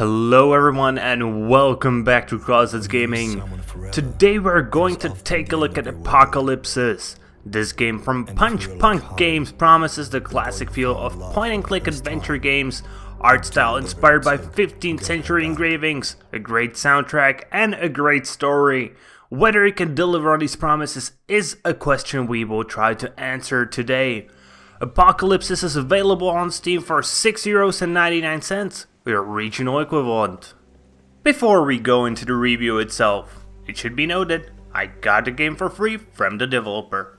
Hello everyone and welcome back to Crossheads Gaming. Today we're going to take a look at Apocalipsis. This game from Punch Punk Games promises the classic feel of point-and-click adventure games, art style inspired by 15th century engravings, a great soundtrack, and a great story. Whether it can deliver on these promises is a question we will try to answer today. Apocalipsis is available on Steam for €6.99, their regional equivalent. Before we go into the review itself, it should be noted, I got the game for free from the developer.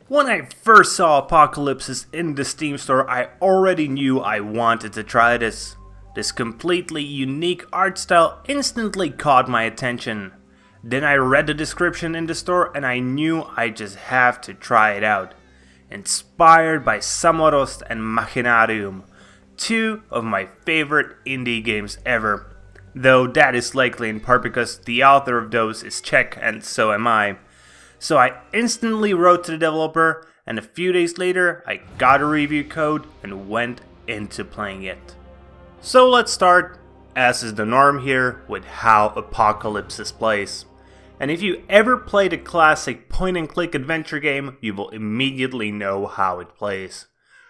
When I first saw Apocalipsis in the Steam store, I already knew I wanted to try this. This completely unique art style instantly caught my attention. Then I read the description in the store and I knew I just have to try it out. Inspired by Samoros and Machinarium, two of my favorite indie games ever. Though that is likely in part because the author of those is Czech and so am I. So I instantly wrote to the developer and a few days later I got a review code and went into playing it. So let's start, as is the norm here, with how Apocalipsis plays. And if you ever played a classic point-and-click adventure game, you will immediately know how it plays.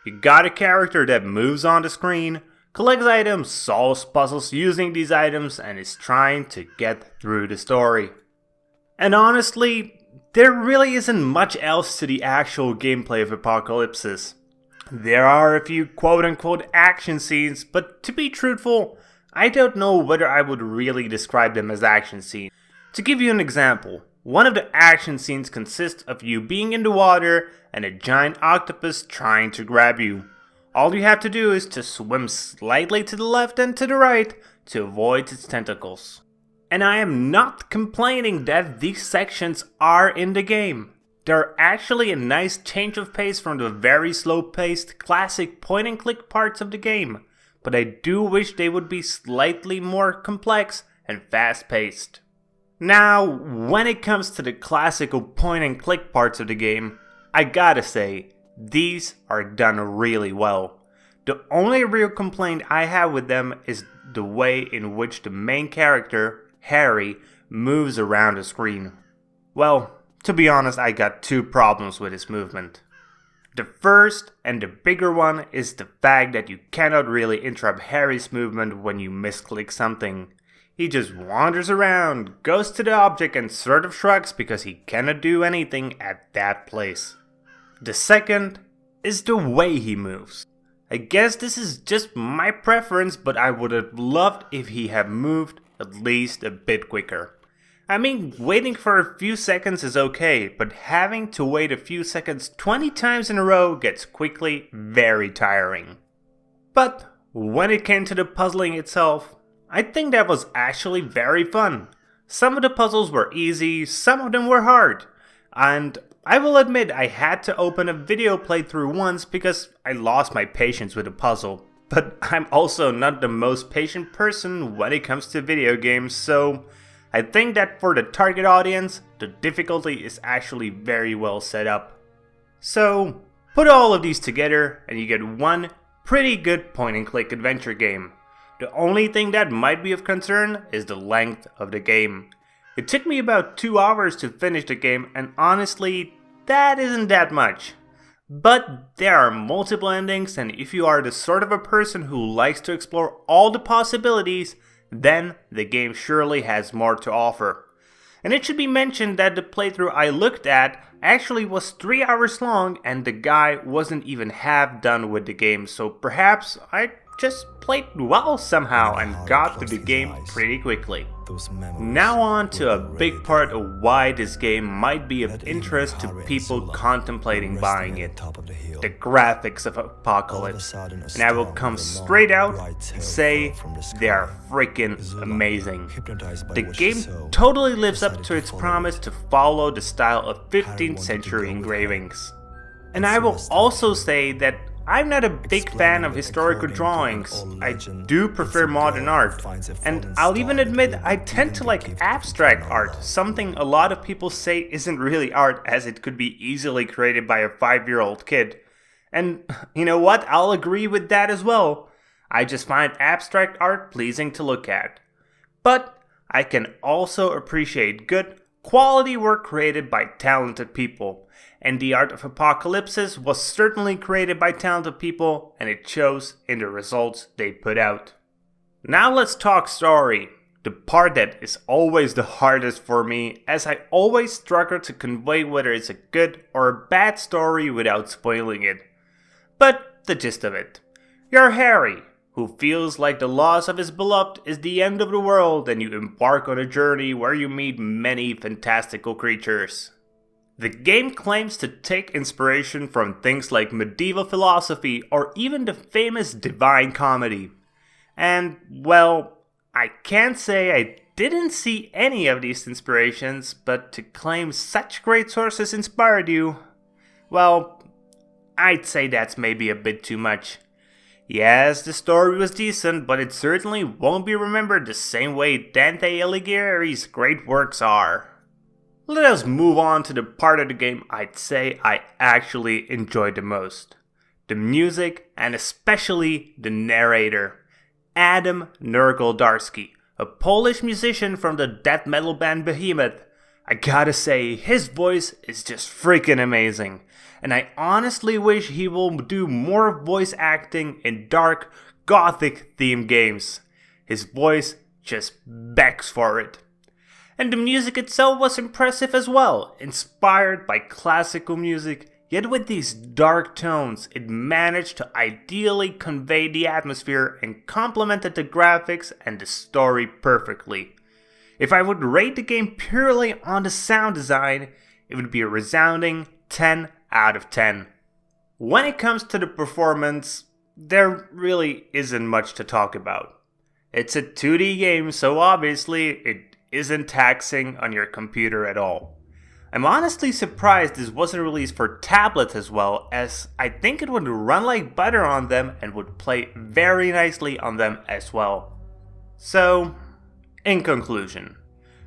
You got a character that moves on the screen, collects items, solves puzzles using these items, and is trying to get through the story. And honestly, there really isn't much else to the actual gameplay of Apocalipsis. There are a few quote-unquote action scenes, but to be truthful, I don't know whether I would really describe them as action scenes. To give you an example, one of the action scenes consists of you being in the water and a giant octopus trying to grab you. All you have to do is to swim slightly to the left and to the right to avoid its tentacles. And I am not complaining that these sections are in the game. They're actually a nice change of pace from the very slow-paced classic point-and-click parts of the game, but I do wish they would be slightly more complex and fast-paced. Now, when it comes to the classical point-and-click parts of the game, I gotta say, these are done really well. The only real complaint I have with them is the way in which the main character, Harry, moves around the screen. Well, to be honest, I got two problems with his movement. The first, and the bigger one, is the fact that you cannot really interrupt Harry's movement when you misclick something. He just wanders around, goes to the object and sort of shrugs because he cannot do anything at that place. The second is the way he moves. I guess this is just my preference, but I would have loved if he had moved at least a bit quicker. I mean, waiting for a few seconds is okay, but having to wait a few seconds 20 times in a row gets quickly very tiring. But when it came to the puzzling itself, I think that was actually very fun. Some of the puzzles were easy, some of them were hard. And I will admit I had to open a video playthrough once because I lost my patience with a puzzle. But I'm also not the most patient person when it comes to video games, so I think that for the target audience, the difficulty is actually very well set up. So, put all of these together and you get one pretty good point-and-click adventure game. The only thing that might be of concern is the length of the game. It took me about 2 hours to finish the game, and honestly, that isn't that much. But there are multiple endings, and if you are the sort of a person who likes to explore all the possibilities, then the game surely has more to offer. And it should be mentioned that the playthrough I looked at actually was 3 hours long, and the guy wasn't even half done with the game, so perhaps I just played well somehow and got through the game pretty quickly. Now on to a big part of why this game might be of interest to people contemplating buying it. The graphics of Apocalypse. And I will come straight out and say they are freaking amazing. The game totally lives up to its promise to follow the style of 15th century engravings. And I will also say that I'm not a big fan of historical drawings. I do prefer modern art, and I'll even admit I tend to like abstract art, something a lot of people say isn't really art as it could be easily created by a 5-year-old kid. And you know what, I'll agree with that as well. I just find abstract art pleasing to look at. But I can also appreciate good, quality work created by talented people. And the art of Apocalipsis was certainly created by talented people, and it shows in the results they put out. Now let's talk story. The part that is always the hardest for me, as I always struggle to convey whether it's a good or a bad story without spoiling it. But the gist of it. You're Harry, who feels like the loss of his beloved is the end of the world, and you embark on a journey where you meet many fantastical creatures. The game claims to take inspiration from things like medieval philosophy or even the famous Divine Comedy. And, well, I can't say I didn't see any of these inspirations, but to claim such great sources inspired you, well, I'd say that's maybe a bit too much. Yes, the story was decent, but it certainly won't be remembered the same way Dante Alighieri's great works are. Let us move on to the part of the game I'd say I actually enjoyed the most. The music, and especially the narrator. Adam Nergaldarski, a Polish musician from the death metal band Behemoth. I gotta say, his voice is just freaking amazing, and I honestly wish he will do more voice acting in dark, gothic themed games. His voice just begs for it. And the music itself was impressive as well, inspired by classical music. Yet with these dark tones, it managed to ideally convey the atmosphere and complemented the graphics and the story perfectly. If I would rate the game purely on the sound design, it would be a resounding 10 out of 10. When it comes to the performance, there really isn't much to talk about. It's a 2D game, so obviously it isn't taxing on your computer at all. I'm honestly surprised this wasn't released for tablets as well, as I think it would run like butter on them and would play very nicely on them as well. So, in conclusion,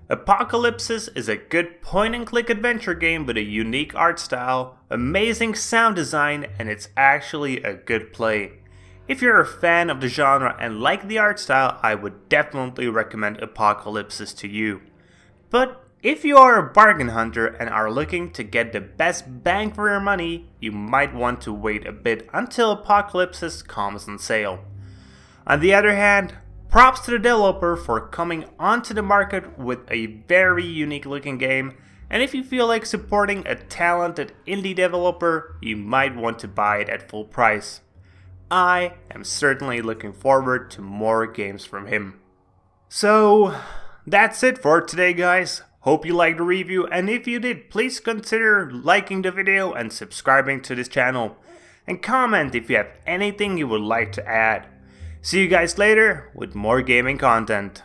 Apocalipsis is a good point-and-click adventure game with a unique art style, amazing sound design, and it's actually a good play. If you're a fan of the genre and like the art style, I would definitely recommend Apocalipsis to you. But if you are a bargain hunter and are looking to get the best bang for your money, you might want to wait a bit until Apocalipsis comes on sale. On the other hand, props to the developer for coming onto the market with a very unique looking game, and if you feel like supporting a talented indie developer, you might want to buy it at full price. I am certainly looking forward to more games from him. So, that's it for today, guys. Hope you liked the review, and if you did, please consider liking the video and subscribing to this channel. And comment if you have anything you would like to add. See you guys later with more gaming content.